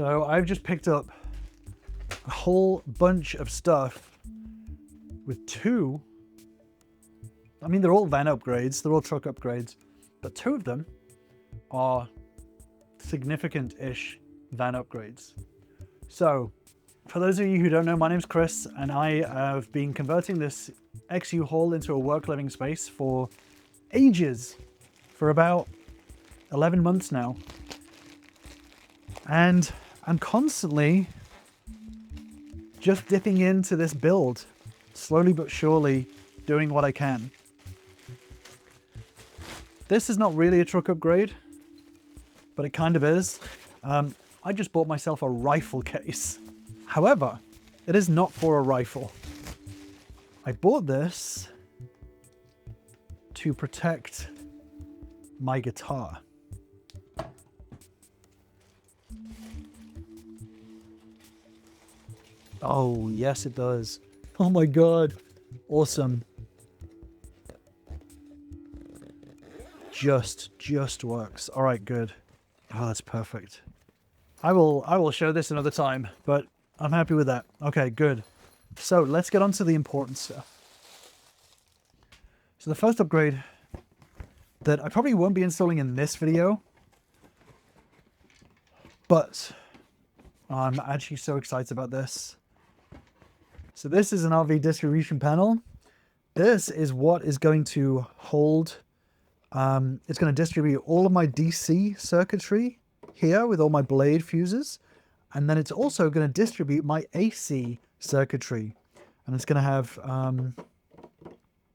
So I've just picked up a whole bunch of stuff with two. I mean, they're all van upgrades, they're all truck upgrades, but two of them are significant-ish van upgrades. So, for those of you who don't know, my name's Chris, and I have been converting this XU Hall into a work living space for ages, for about 11 months now. And I'm constantly just dipping into this build, slowly but surely doing what I can. This is not really a truck upgrade, but it kind of is. I just bought myself a rifle case. However, it is not for a rifle. I bought this to protect my guitar. Oh, yes, it does. Oh my God. Awesome. Just works. All right, good. Oh, that's perfect. I will show this another time, but I'm happy with that. Okay, good. So let's get on to the important stuff. So the first upgrade that I probably won't be installing in this video, but I'm actually so excited about this. So this is an RV distribution panel. This is what is going to hold, it's going to distribute all of my DC circuitry here with all my blade fuses. And then it's also going to distribute my AC circuitry. And it's going to have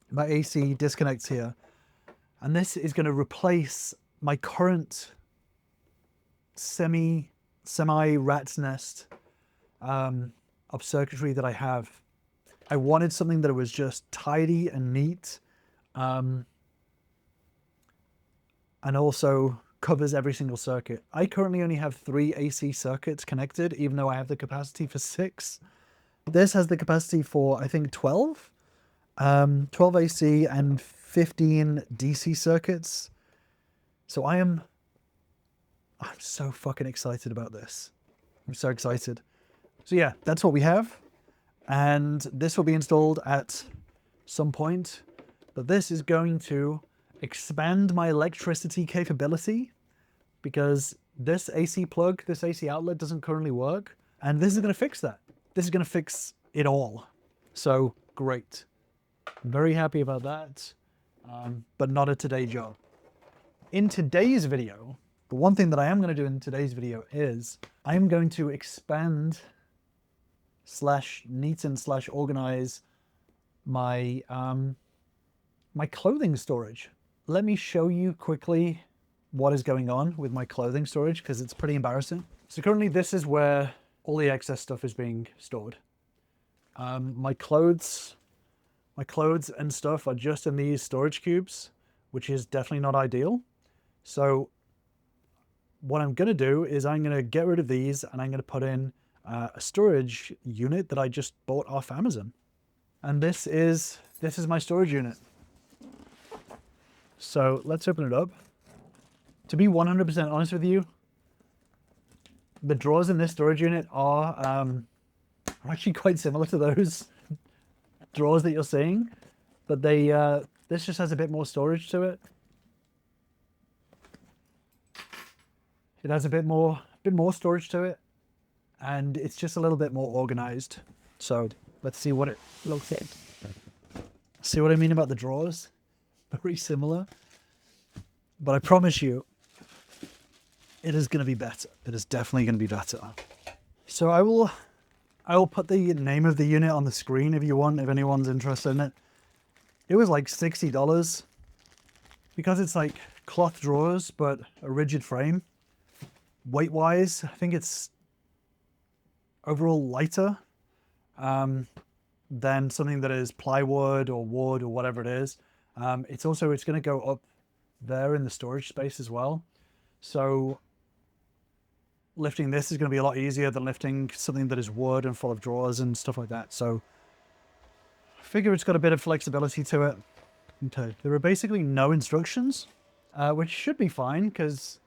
my AC disconnects here. And this is going to replace my current semi rat's nest of circuitry that I have. I wanted something that was just tidy and neat, and also covers every single circuit. I currently only have 3 AC circuits connected, even though I have the capacity for 6. This has the capacity for, I think, 12 AC and 15 DC circuits. So I'm so fucking excited about this. I'm so excited. So yeah, that's what we have. And this will be installed at some point. But this is going to expand my electricity capability, because this AC plug, this AC outlet doesn't currently work. And this is going to fix that. This is going to fix it all. So great. I'm very happy about that. But not a today job. In today's video, the one thing that I am going to do in today's video is I'm going to expand / neaten / organize my my clothing storage. Let me show you quickly what is going on with my clothing storage, because it's pretty embarrassing. So currently this is where all the excess stuff is being stored. My clothes and stuff are just in these storage cubes, which is definitely not ideal. So what I'm going to do is I'm going to get rid of these, and I'm going to put in a storage unit that I just bought off Amazon. And this is my storage unit. So let's open it up. To be 100% honest with you, the drawers in this storage unit are actually quite similar to those drawers that you're seeing, but this just has a bit more storage to it. It has a bit more storage to it, and it's just a little bit more organized. So let's see what it looks like. See what I mean about the drawers? Very similar, but I promise you, it is going to be better. It is definitely going to be better. So I will put the name of the unit on the screen if you want, if anyone's interested in it. It was like $60 because it's like cloth drawers, but a rigid frame. Weight wise, I think it's overall lighter than something that is plywood or wood or whatever it is. It's going to go up there in the storage space as well. So lifting this is going to be a lot easier than lifting something that is wood and full of drawers and stuff like that. So I figure it's got a bit of flexibility to it. Okay. There are basically no instructions, which should be fine because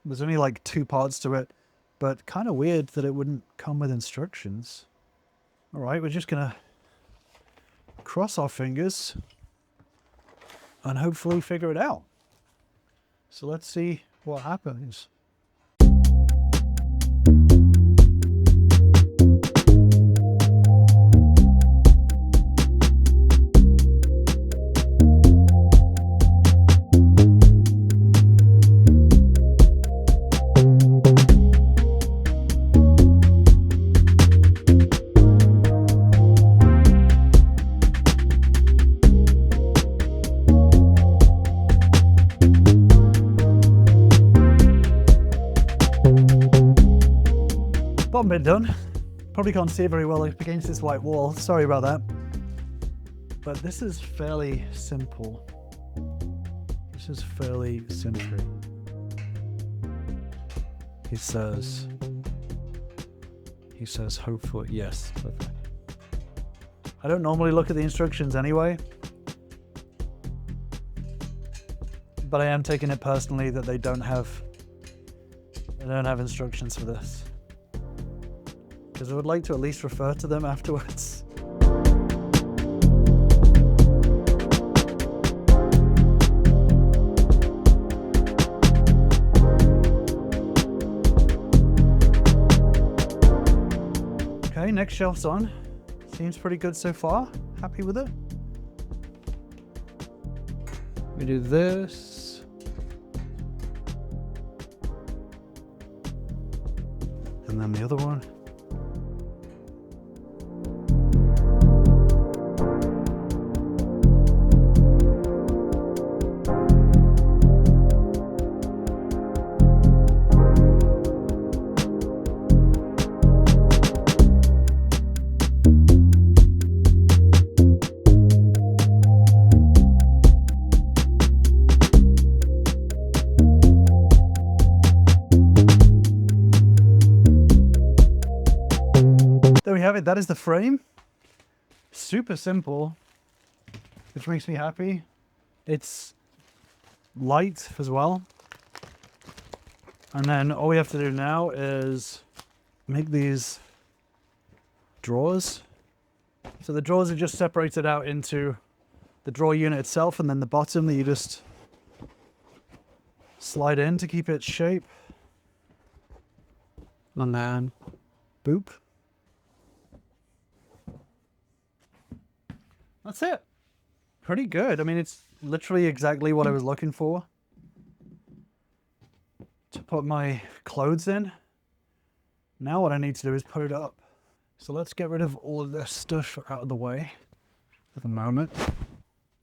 there's only like 2 parts to it. but kind of weird that it wouldn't come with instructions. All right, we're just gonna cross our fingers and hopefully figure it out. So let's see what happens. Bottom bit done. Probably can't see it very well up against this white wall. Sorry about that. But this is fairly simple. This is fairly simple. He says, hopefully, yes. Perfect. I don't normally look at the instructions anyway, but I am taking it personally that they don't have instructions for this, because I would like to at least refer to them afterwards. Okay, next shelf's on. Seems pretty good so far. Happy with it. We do this. And then the other one. There we have it. That is the frame. Super simple, which makes me happy. It's light as well. And then all we have to do now is make these drawers. So the drawers are just separated out into the drawer unit itself, and then the bottom that you just slide in to keep its shape. And then boop. That's it. Pretty good. I mean, it's literally exactly what I was looking for. To put my clothes in. Now what I need to do is put it up. So let's get rid of all of this stuff out of the way for the moment.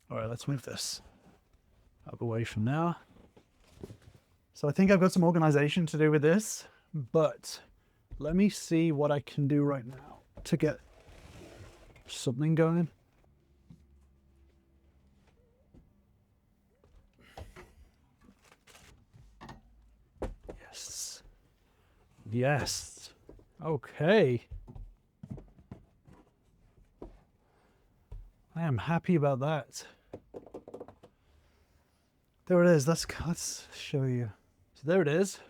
All right, let's move this out of the way from now. So I think I've got some organization to do with this, but let me see what I can do right now to get something going. Yes. Okay. I am happy about that. There it is. Let's show you. So there it is.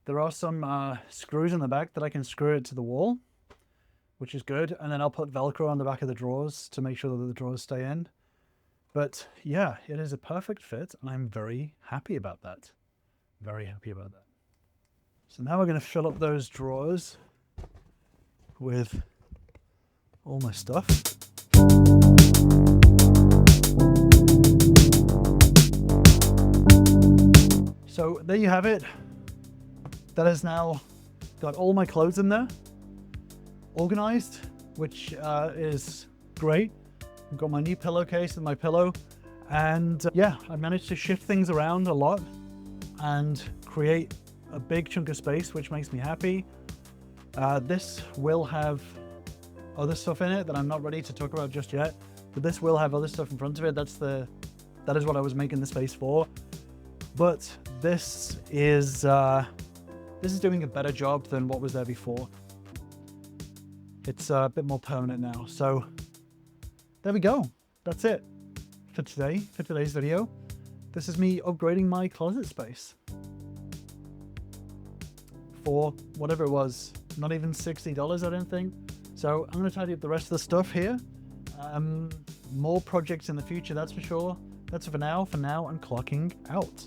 There are some screws in the back that I can screw it to the wall, which is good. And then I'll put Velcro on the back of the drawers to make sure that the drawers stay in. But yeah, it is a perfect fit, and I'm very happy about that. Very happy about that. So now we're going to fill up those drawers with all my stuff. So there you have it. That has now got all my clothes in there, organized, which is great. I've got my new pillowcase and my pillow, and yeah, I managed to shift things around a lot and create a big chunk of space, which makes me happy. This will have other stuff in it that I'm not ready to talk about just yet, but this will have other stuff in front of it. That is what I was making the space for. But this is doing a better job than what was there before. It's a bit more permanent now. So there we go. That's it for today's video. This is me upgrading my closet space. for whatever it was, not even $60, I don't think. So I'm going to tidy up the rest of the stuff here. More projects in the future, that's for sure. That's for now. I'm clocking out.